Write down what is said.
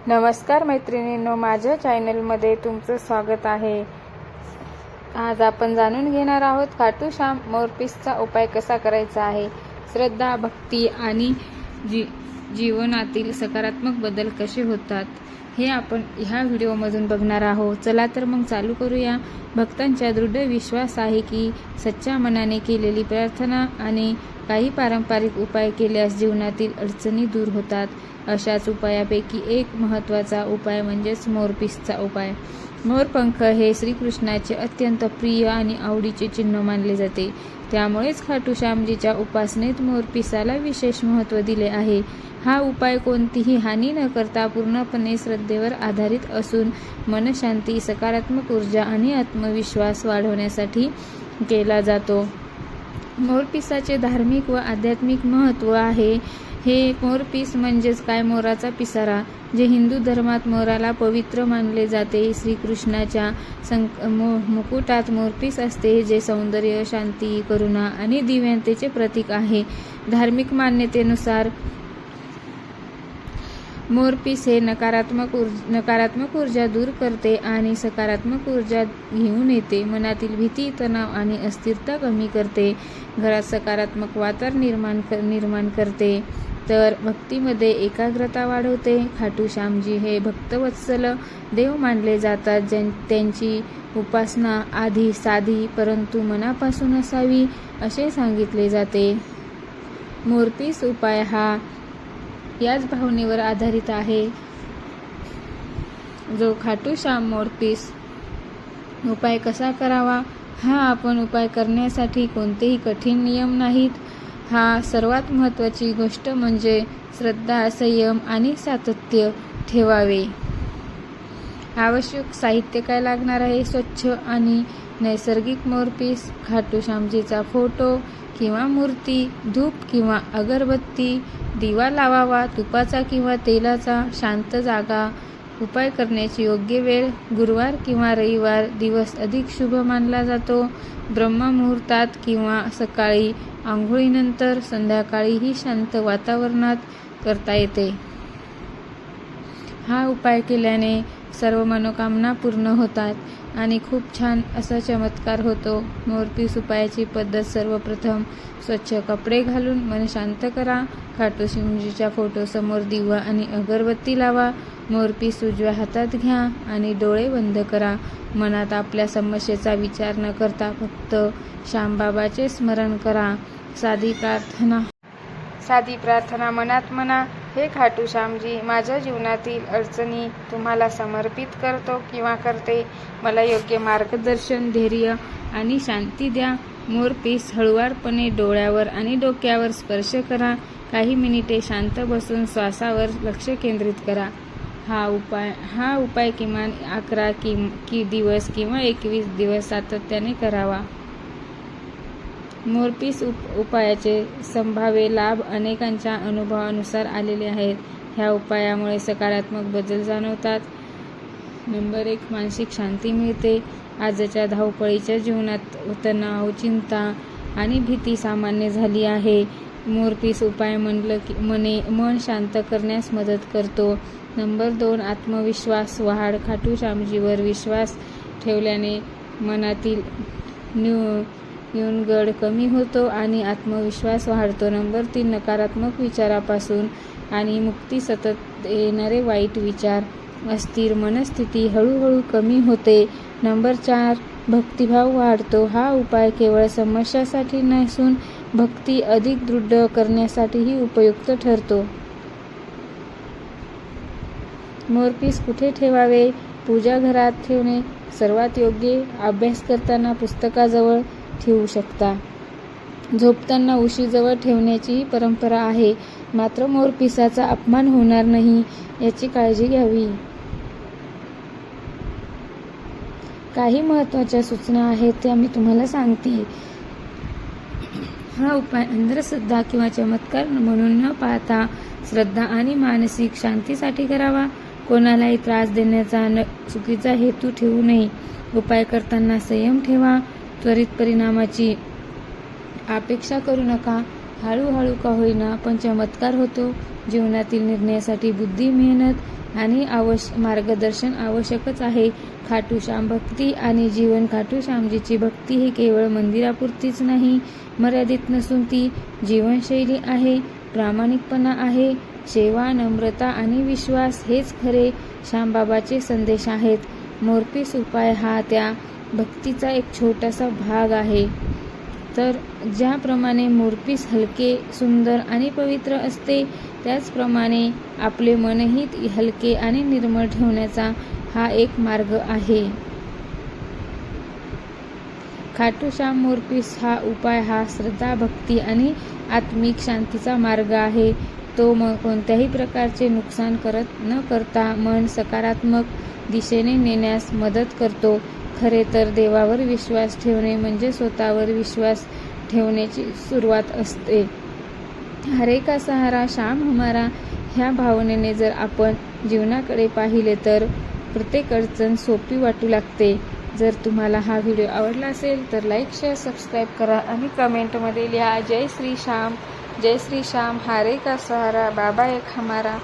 नमस्कार मैत्रिणींनो, माझ्या चॅनलमध्ये तुमचं स्वागत आहे। आज आपण जाणून घेणार आहोत खाटू श्याम मोरपीसचा उपाय कसा करायचा आहे। श्रद्धा, भक्ती आणि जीवनातील सकारात्मक बदल कसे होतात हे आपण ह्या व्हिडिओमधून बघणार आहोत। चला तर मग चालू करूया। भक्तांचा दृढ विश्वास आहे की सच्च्या मनाने केलेली प्रार्थना आणि काही पारंपरिक उपाय केल्यास जीवनातील अडचणी दूर होतात। अशाच उपायापैकी एक महत्त्वाचा उपाय म्हणजेच मोरपीसचा उपाय। मोरपंख हे श्रीकृष्णाचे अत्यंत प्रिय आणि आवडीचे चिन्ह मानले जाते। त्यामुळेच खाटू श्यामजीच्या उपासनेत मोरपिसाला विशेष महत्त्व दिले आहे। हा उपाय कोणतीही हानी न करता पूर्णपणे श्रद्धेवर आधारित असून मनशांती, सकारात्मक ऊर्जा आणि आत्मविश्वास वाढवण्यासाठी केला जातो। मोरपिसाचे धार्मिक व आध्यात्मिक महत्त्व आहे। हे मोरपीस म्हणजेच काय, मोराचा पिसारा, जे हिंदू धर्मात मोराला पवित्र मानले जाते। श्रीकृष्णाच्या मुकुटात मोरपीस असते, जे सौंदर्य, शांती, करुणा आणि दिव्यतेचे प्रतीक आहे। धार्मिक मान्यतेनुसार मोरपीस हे नकारात्मक ऊर्जा दूर करते आणि सकारात्मक ऊर्जा घेऊन येते। मनातील भीती, तणाव आणि अस्थिरता कमी करते। घरात सकारात्मक वातावरण निर्माण करते, तर भक्तीमध्ये एकाग्रता वाढवते। खाटू श्यामजी हे भक्तवत्सल देव मानले जातात, त्यांची उपासना आधी साधी परंतु मनापासून असावी असे सांगितले जाते। मोरपीस उपाय हा याच भावनेवर आधारित आहे जो खाटू श्याम मोरपीस उपाय कसा करावा। हा आपण उपाय करण्यासाठी कोणतेही कठीण नियम नाहीत। हा सर्वात महत्त्वाची गोष्ट म्हणजे श्रद्धा, संयम आणि सातत्य ठेवावे। आवश्यक साहित्य काय लागणार आहे। स्वच्छ आणि नैसर्गिक मोरपीस, खाटू श्यामजीचा फोटो किंवा मूर्ती, धूप किंवा अगरबत्ती, दिवा लावावा, तुपाचा किंवा तेलाचा, शांत जागा। उपाय करण्याची योग्य वेळ गुरुवार किंवा रविवार दिवस अधिक शुभ मानला जातो। ब्रह्ममुहूर्तात किंवा सकाळी आंघोळीनंतर, संध्याकाळीही शांत वातावरणात करता येते। हा उपाय केल्याने सर्व मनोकामना पूर्ण होतात आणि खूप छान असा चमत्कार होतो। मोरपीस उपायाची पद्धत: सर्वप्रथम स्वच्छ कपडे घालून मन शांत करा। खाटू श्यामजीच्या फोटो समोर दिवा आणि अगरबत्ती लावा। मोरपीस उजव्या हातात घ्या आणि डोळे बंद करा। मनात आपल्या समस्येचा विचार न करता फक्त श्यामबाबाचे स्मरण करा। साधी प्रार्थना मनात म्हणा: हे खाटू श्यामजी, माझ्या जीवनातील अडचणी तुम्हाला समर्पित करतो किंवा करते। मला योग्य मार्गदर्शन, धैर्य आणि शांती द्या। मोरपीस हळुवारपणे डोळ्यावर आणि डोक्यावर स्पर्श करा। काही मिनिटे शांत बसून श्वासावर लक्ष केंद्रित करा। हा उपाय किमान 11 दिवस किंवा 21 दिवस सातत्याने करावा। मोरपीस उपायाचे संभाव्य लाभ अनेकांच्या अनुभवानुसार आलेले आहेत। ह्या उपायामुळे सकारात्मक बदल जाणवतात। नंबर 1, मानसिक शांती मिळते। आजच्या धावपळीच्या जीवनात तणाव, चिंता आणि भीती सामान्य झाली आहे। मोरपीस उपाय मन शांत करण्यास मदत करतो। नंबर 2, आत्मविश्वास वाढ। खाटू श्यामजीवर विश्वास ठेवल्याने मनातील न्यूनगंड कमी होतो आणि आत्मविश्वास वाढतो। नंबर 3, नकारात्मक विचारापासून आणि मुक्ती। सतत येणारे वाईट विचार, अस्थिर मनस्थिती हळूहळू कमी होते। नंबर 4, भक्तिभाव वाढतो। हा उपाय केवळ समस्यासाठी नसून भक्ती अधिक दृढ करण्यासाठीही उपयुक्त ठरतो। मोरपीस कुठे ठेवावे? पूजा घरात ठेवणे सर्वात योग्य। अभ्यास करताना पुस्तकाजवळ ठेवू शकता। झोपताना उशीजवळ ठेवण्याची परंपरा आहे, मात्र मोरपिसाचा अपमान होणार नाही याची काळजी घ्यावी। काही महत्त्वाच्या सूचना आहेत त्या मी तुम्हाला सांगते। हा उपाय अंधश्रद्धा किंवा चमत्कार म्हणून न पाहता श्रद्धा आणि मानसिक शांतीसाठी करावा। कोणालाही त्रास देण्याचा चुकीचा हेतू ठेवू नये। उपाय करताना संयम ठेवा। त्वरित परिणामाची अपेक्षा करू नका। हळूहळू का होईना पण चमत्कार होतो। जीवनातील निर्णयासाठी बुद्धी, मेहनत आणि मार्गदर्शन आवश्यकच आहे. खाटू श्याम भक्ती आणि जीवन. खाटू श्यामजीची भक्ती ही केवळ मंदिरापुरतीच नाही, मर्यादित नसून ती जीवनशैली आहे, प्रामाणिकपणा आहे. सेवा, नम्रता आणि विश्वास हेच खरे श्यामबाबाचे संदेश आहेत. मोरपीस उपाय हा त्या भक्तीचा एक छोटासा भाग आहे. तर ज्याप्रमाणे मोरपीस हलके, सुंदर आणि पवित्र असते, त्याचप्रमाणे आपले मनही हलके आणि निर्मळ ठेवण्याचा हा एक मार्ग आहे. खाटू श्याम मोरपीस हा उपाय हा श्रद्धा, भक्ती आणि आत्मिक शांतीचा मार्ग आहे. तो कोणत्याही प्रकारचे नुकसान न करता मन सकारात्मक दिशेने नेण्यास मदत करतो. खरे तर देवावर विश्वास ठेवणे म्हणजे स्वतःवर विश्वास ठेवण्याची सुरुवात असते. हरे का सहारा श्याम हमारा ह्या भावनेने जर आपण जीवनाकडे पाहिले तर प्रत्येक अडचण सोपी वाटू लागते. जर तुम्हाला हा व्हिडिओ आवडला असेल तर लाईक, शेअर, सबस्क्राईब करा आणि कमेंटमध्ये लिहा जय श्री श्याम, जय श्री श्याम, हरे का सहारा, बाबा एक हमारा.